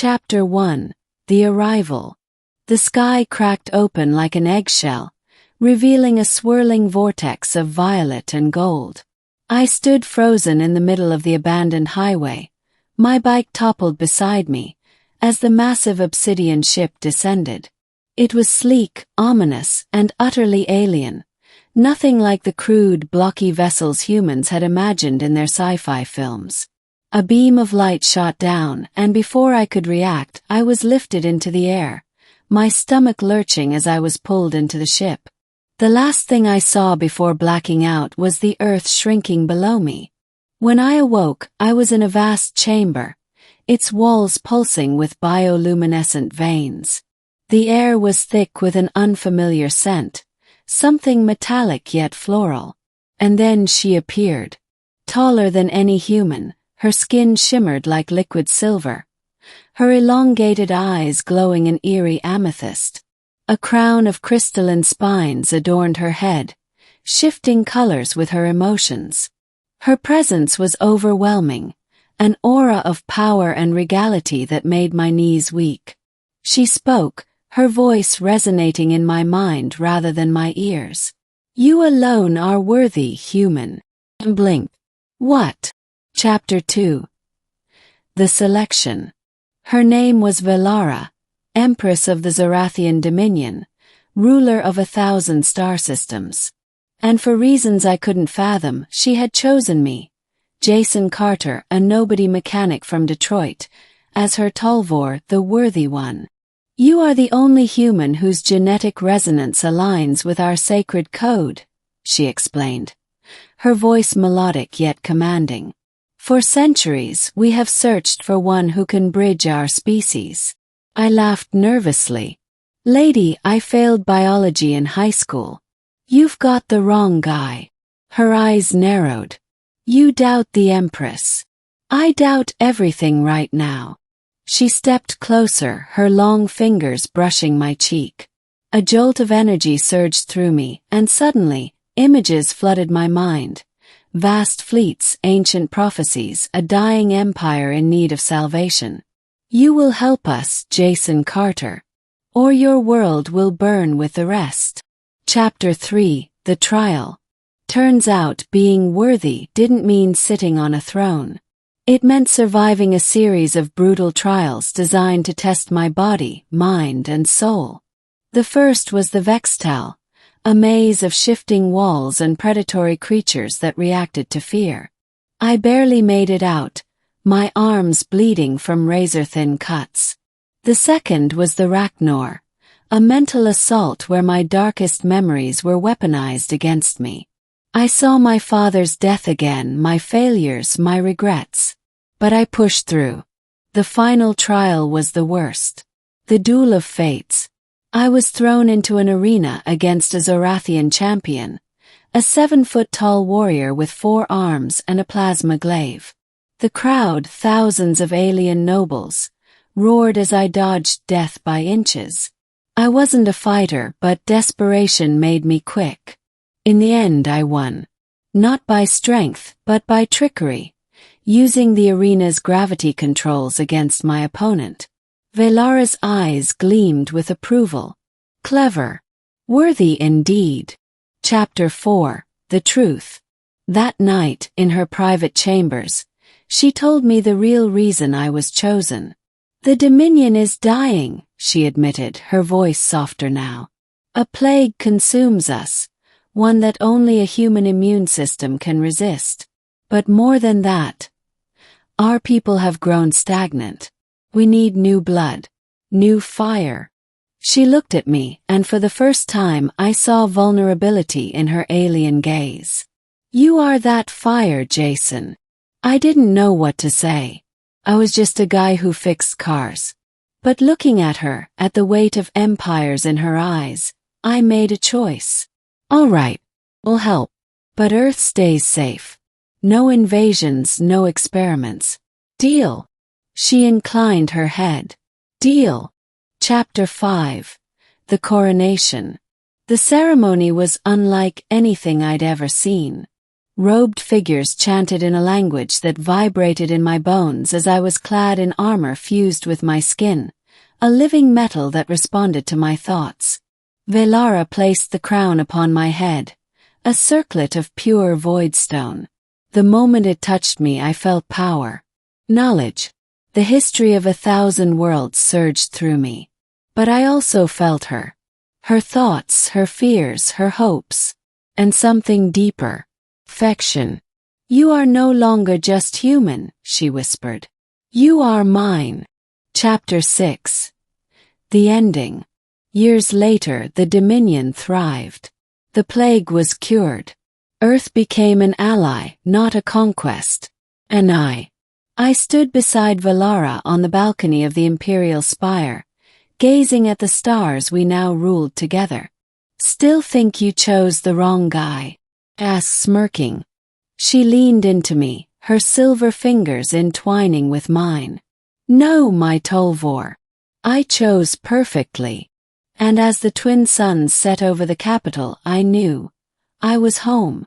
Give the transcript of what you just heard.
Chapter 1. The Arrival. The sky cracked open like an eggshell, revealing a swirling vortex of violet and gold. I stood frozen in the middle of the abandoned highway. My bike toppled beside me as the massive obsidian ship descended. It was sleek, ominous, and utterly alien. Nothing like the crude, blocky vessels humans had imagined in their sci-fi films. A beam of light shot down, and before I could react, I was lifted into the air, my stomach lurching as I was pulled into the ship. The last thing I saw before blacking out was the earth shrinking below me. When I awoke, I was in a vast chamber, its walls pulsing with bioluminescent veins. The air was thick with an unfamiliar scent, something metallic yet floral. And then she appeared. Taller than any human, her skin shimmered like liquid silver, her elongated eyes glowing an eerie amethyst. A crown of crystalline spines adorned her head, shifting colors with her emotions. Her presence was overwhelming, an aura of power and regality that made my knees weak. She spoke, her voice resonating in my mind rather than my ears. "You alone are worthy, human." Blink. What? Chapter 2. The Selection. Her name was Velara, Empress of the Zorathian Dominion, ruler of 1,000 star systems. And for reasons I couldn't fathom, she had chosen me, Jason Carter, a nobody mechanic from Detroit, as her Tulvor, the worthy one. "You are the only human whose genetic resonance aligns with our sacred code," she explained, her voice melodic yet commanding. "For centuries, we have searched for one who can bridge our species." I laughed nervously. "Lady, I failed biology in high school. You've got the wrong guy." Her eyes narrowed. "You doubt the Empress. I doubt everything right now." She stepped closer, her long fingers brushing my cheek. A jolt of energy surged through me, and suddenly, images flooded my mind. Vast fleets, ancient prophecies, a dying empire in need of salvation. "You will help us, Jason Carter, or your world will burn with the rest." Chapter 3. The Trial. Turns out being worthy didn't mean sitting on a throne. It meant surviving a series of brutal trials designed to test my body, mind, and soul. The first was the Vextal, a maze of shifting walls and predatory creatures that reacted to fear. I barely made it out, my arms bleeding from razor-thin cuts. The second was the Rachnor, a mental assault where my darkest memories were weaponized against me. I saw my father's death again, my failures, my regrets. But I pushed through. The final trial was the worst. The Duel of Fates. I was thrown into an arena against a Zorathian champion, a 7-foot-tall warrior with 4 arms and a plasma glaive. The crowd, thousands of alien nobles, roared as I dodged death by inches. I wasn't a fighter, but desperation made me quick. In the end I won. Not by strength, but by trickery, using the arena's gravity controls against my opponent. Velara's eyes gleamed with approval. Clever. Worthy indeed. Chapter 4. The Truth. That night, in her private chambers, she told me the real reason I was chosen. "The Dominion is dying," she admitted, her voice softer now. "A plague consumes us, one that only a human immune system can resist. But more than that, our people have grown stagnant. We need new blood, new fire." She looked at me, and for the first time I saw vulnerability in her alien gaze. "You are that fire, Jason." I didn't know what to say. I was just a guy who fixed cars. But looking at her, at the weight of empires in her eyes, I made a choice. "All right, we'll help. But Earth stays safe. No invasions, no experiments. Deal?" She inclined her head. "Deal." Chapter 5. The Coronation. The ceremony was unlike anything I'd ever seen. Robed figures chanted in a language that vibrated in my bones as I was clad in armor fused with my skin, a living metal that responded to my thoughts. Velara placed the crown upon my head, a circlet of pure voidstone. The moment it touched me, I felt power. Knowledge. The history of 1,000 worlds surged through me. But I also felt her. Her thoughts, her fears, her hopes. And something deeper. Affection. "You are no longer just human," she whispered. "You are mine." Chapter 6. The ending. Years later, the Dominion thrived. The plague was cured. Earth became an ally, not a conquest. And I stood beside Velara on the balcony of the Imperial Spire, gazing at the stars we now ruled together. "Still think you chose the wrong guy?" asked, smirking. She leaned into me, her silver fingers entwining with mine. "No, my Tolvor. I chose perfectly." And as the twin suns set over the capital, I knew I was home.